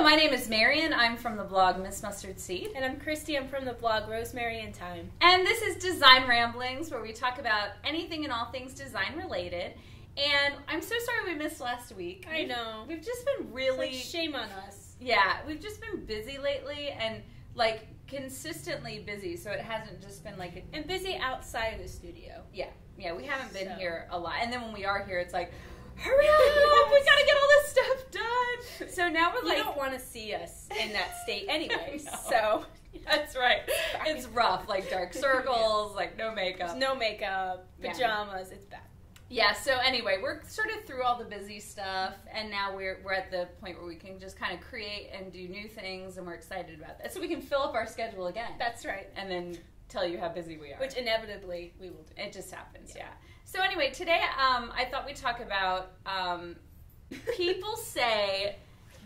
my name is Marian. I'm from the blog Miss Mustard Seed. And I'm Kriste. I'm from the blog Rosemary and Thyme. And this is Design Ramblings, where we talk about anything and all things design related. And I'm so sorry we missed last week. I know. We've just been really... It's like, shame on us. Yeah, we've just been busy lately and, like, consistently busy. So it hasn't just been, like... And busy outside of the studio. Yeah, we haven't been here a lot. And then when we are here, it's like... Hurry up! We gotta get all this stuff done. So now we're like, you don't want to see us in that state anyway. So that's right. It's rough, like dark circles, like no makeup. There's no makeup, pajamas. It's bad. Yeah. So anyway, we're sort of through all the busy stuff, and now we're at the point where we can just kind of create and do new things, and we're excited about that. So we can fill up our schedule again. That's right. And then tell you how busy we are. Which inevitably we will do. It just happens. Yeah. So anyway, today I thought we'd talk about people say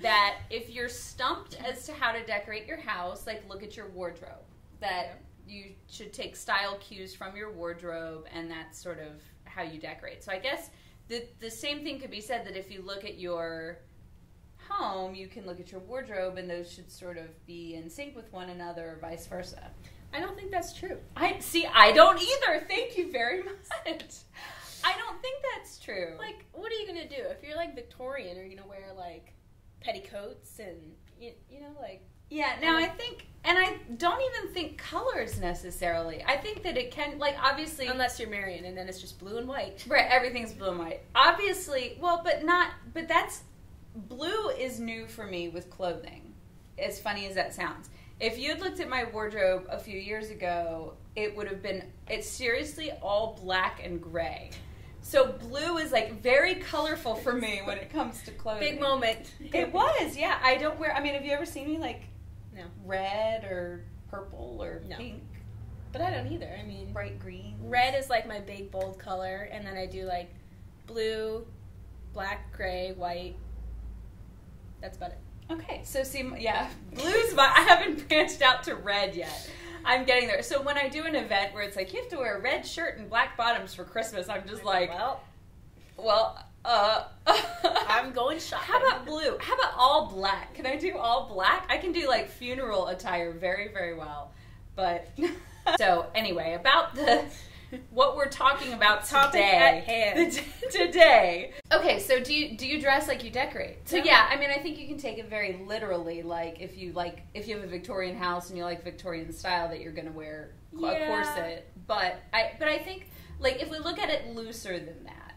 that if you're stumped as to how to decorate your house, like look at your wardrobe. That you should take style cues from your wardrobe, and that's sort of how you decorate. So I guess the same thing could be said that if you look at your home, you can look at your wardrobe, and those should sort of be in sync with one another, or vice versa. I don't think that's true. I don't either. Thank you very much. I don't think that's true. Like, what are you going to do? If you're, like, Victorian, are you going to wear, like, petticoats and, you know, like... Yeah, now I think, and I don't even think colors necessarily. I think that it can, like, obviously... Unless you're Marian, and then it's just blue and white. Right, everything's blue and white. Obviously, well, but that's... Blue is new for me with clothing, as funny as that sounds. If you'd looked at my wardrobe a few years ago, it would have been, it's seriously all black and gray. So blue is like very colorful for me when it comes to clothing. Big moment. It was, yeah. I don't wear, I mean, have you ever seen me like red or purple or pink? But I don't either. I mean, bright green. Red is like my big bold color, and then I do like blue, black, gray, white. That's about it. Okay, so see, blue's I haven't branched out to red yet. I'm getting there. So when I do an event where it's like, you have to wear a red shirt and black bottoms for Christmas, I'm just like, I'm going shopping. How about blue? How about all black? Can I do all black? I can do like funeral attire very, very well. But, so anyway, about what we're talking about today. Okay, so do you dress like you decorate? So yeah, I mean, I think you can take it very literally. Like if you have a Victorian house and you like Victorian style, that you're going to wear a corset. But I think like if we look at it looser than that.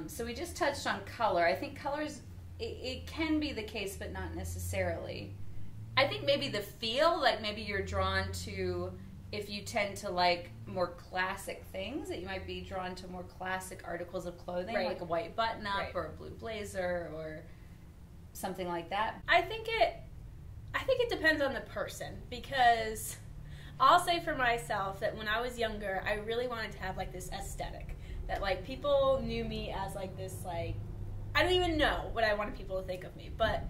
So we just touched on color. I think colors it can be the case, but not necessarily. I think maybe the feel, like maybe you're drawn to. If you tend to like more classic things, that you might be drawn to more classic articles of clothing, like a white button-up or a blue blazer or something like that. I think it depends on the person, because I'll say for myself that when I was younger, I really wanted to have like this aesthetic that like people knew me as like this, like I don't even know what I wanted people to think of me, but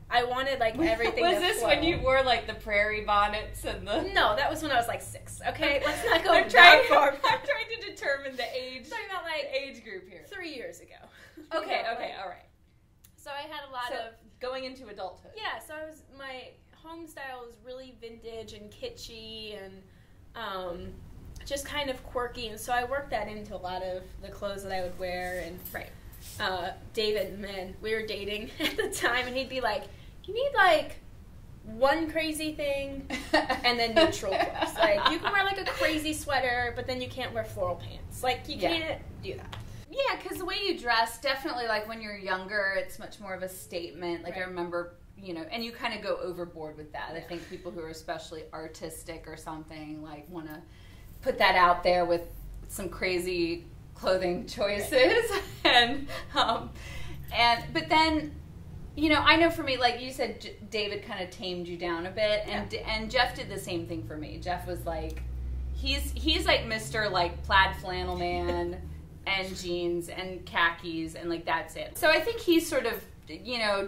I wanted like everything. Was this when you wore like the prairie bonnets and the? No, that was when I was like 6. Okay, let's not go I'm that far. I'm trying to determine the age. Talking about like age group here. 3 years ago. Okay, all right. So I had a lot of going into adulthood. Yeah, so my home style was really vintage and kitschy and just kind of quirky, and so I worked that into a lot of the clothes that I would wear. And David, man, we were dating at the time, and he'd be like, you need like one crazy thing and then neutral clothes. Like you can wear like a crazy sweater, but then you can't wear floral pants. Like you can't do that. Yeah, because the way you dress, definitely like when you're younger, it's much more of a statement. Like I remember, and you kind of go overboard with that. I think people who are especially artistic or something like want to put that out there with some crazy clothing choices, but then. I know for me, like you said, David kind of tamed you down a bit, and Jeff did the same thing for me. Jeff was like, he's like Mr. like plaid flannel man and jeans and khakis and like that's it. So I think he sort of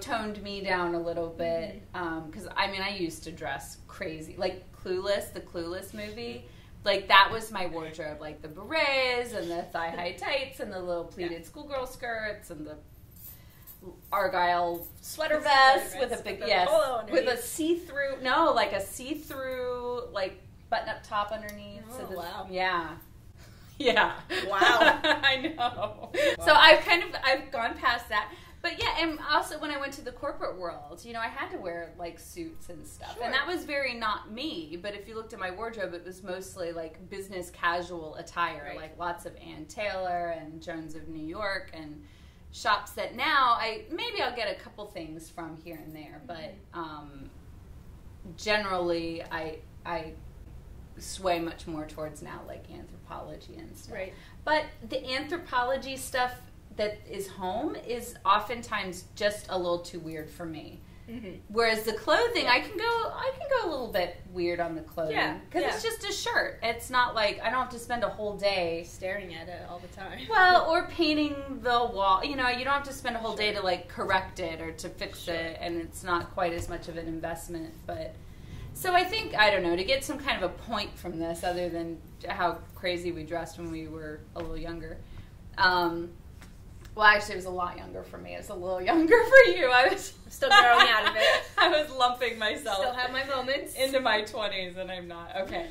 toned me down a little bit because I mean I used to dress crazy, like Clueless, the Clueless movie. Like that was my wardrobe, like the berets and the thigh high tights and the little pleated schoolgirl skirts and the Argyle sweater vest with a big, with a see-through, like button-up top underneath. Oh, wow. Yeah. Yeah. Wow. I know. Wow. So I've gone past that. But yeah, and also when I went to the corporate world, you know, I had to wear like suits and stuff. Sure. And that was very not me. But if you looked at my wardrobe, it was mostly like business casual attire, right. Like lots of Ann Taylor and Jones of New York and shops that now I'll get a couple things from here and there. But generally I sway much more towards now like Anthropologie and stuff. Right. But the Anthropologie stuff that is home is oftentimes just a little too weird for me. Mm-hmm. Whereas the clothing, I can go a little bit weird on the clothing because it's just a shirt. It's not like I don't have to spend a whole day staring at it all the time. Well, or painting the wall. You know, you don't have to spend a whole day to like correct it or to fix it, and it's not quite as much of an investment. But so I think, I don't know, to get some kind of a point from this, other than how crazy we dressed when we were a little younger. Well, actually, it was a lot younger for me. It was a little younger for you. I was still growing out of it. I was lumping myself. Still have my moments into my 20s, and I'm not. Okay.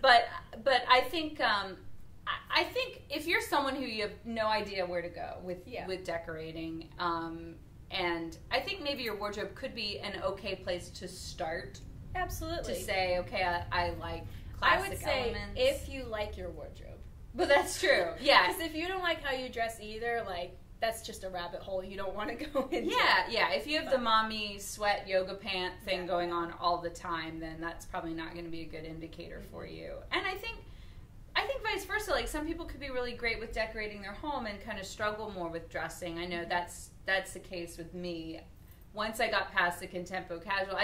But I think if you're someone who you have no idea where to go with decorating, and I think maybe your wardrobe could be an okay place to start. Absolutely. To say, okay, I like classic elements. I would say if you like your wardrobe. But that's true. Yeah. Because if you don't like how you dress either, like, that's just a rabbit hole you don't want to go into. Yeah. If you have the mommy sweat yoga pant thing going on all the time, then that's probably not going to be a good indicator for you. And I think vice versa. Like, some people could be really great with decorating their home and kind of struggle more with dressing. I know that's the case with me. Once I got past the contempo casual,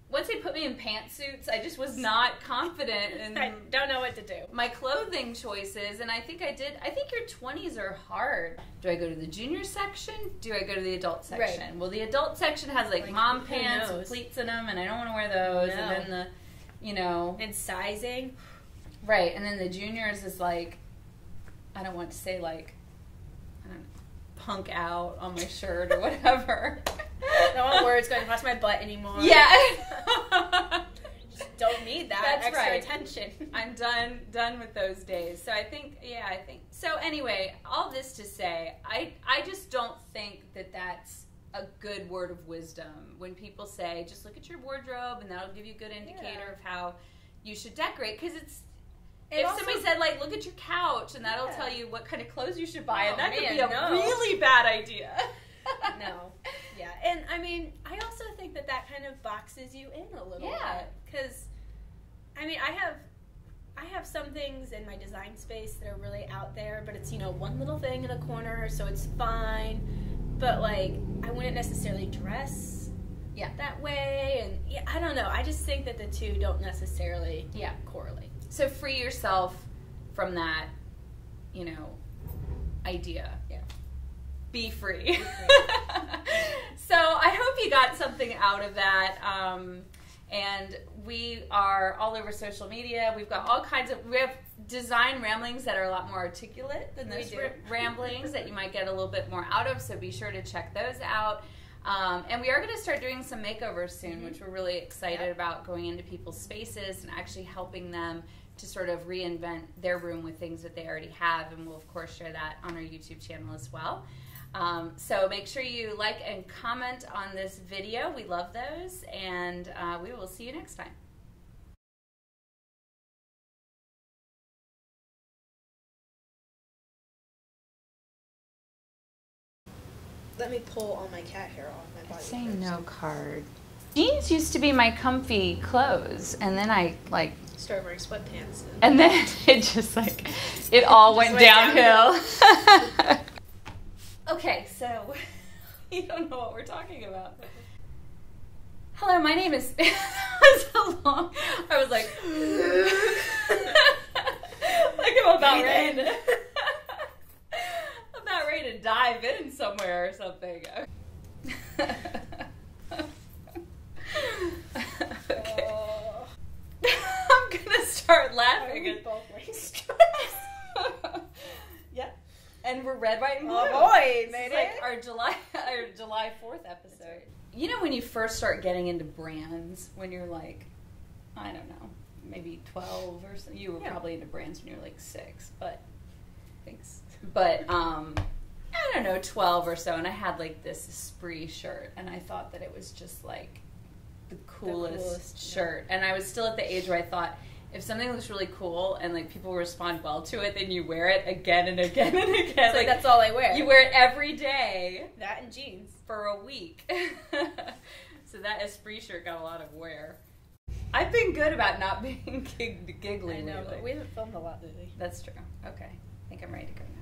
once they put me in pantsuits, I just was not confident in I don't know what to do. My clothing choices, and I think I did. I think your 20s are hard. Do I go to the junior section? Do I go to the adult section? Right. Well, the adult section has like mom pants with pleats in them, and I don't want to wear those. No. And then and sizing. Right, and then the juniors is like, I don't want to say like, I don't know, punk out on my shirt or whatever. I don't want words going across my butt anymore. Yeah. Just don't need that. That's extra attention. I'm done with those days. So I think. So anyway, all this to say, I just don't think that that's a good word of wisdom when people say, just look at your wardrobe and that'll give you a good indicator of how you should decorate. Because if somebody said, like, look at your couch and that'll tell you what kind of clothes you should buy, and that could be a really bad idea. No. Yeah. And, I mean, I also think that kind of boxes you in a little bit. Because, I mean, I have some things in my design space that are really out there, but it's, one little thing in a corner, so it's fine. But, like, I wouldn't necessarily dress that way. And, I don't know. I just think that the two don't necessarily correlate. So free yourself from that, idea. Yeah. Be free. So I hope you got something out of that. And we are all over social media. We've got we have design ramblings that are a lot more articulate than those ramblings that you might get a little bit more out of. So be sure to check those out. And we are going to start doing some makeovers soon, which we're really excited about, going into people's spaces and actually helping them to sort of reinvent their room with things that they already have. And we'll, of course, share that on our YouTube channel as well. So make sure you like and comment on this video. We love those. And we will see you next time. Let me pull all my cat hair off my body. It's saying no card. Jeans used to be my comfy clothes, and then I started wearing sweatpants. And then it just it all went downhill. Okay, so you don't know what we're talking about. Hello, my name is. I was like I'm about ready to dive in somewhere or something. Okay. I'm gonna start laughing. Both wearing stripes. Yeah. And we're red, white, and blue. Oh boy! July 4th episode. Right. You know when you first start getting into brands, when you're like, I don't know, maybe 12 or so. You were probably into brands when you were like 6, but thanks. But I don't know, 12 or so, and I had like this Esprit shirt, and I thought that it was just like the coolest shirt. And I was still at the age where I thought, if something looks really cool and like people respond well to it, then you wear it again and again and again. So like that's all I wear. You wear it every day. That and jeans. For a week. So that Esprit shirt got a lot of wear. I've been good about not being giggly. I know, lately. but we haven't filmed a lot lately. That's true. Okay. I think I'm ready to go now.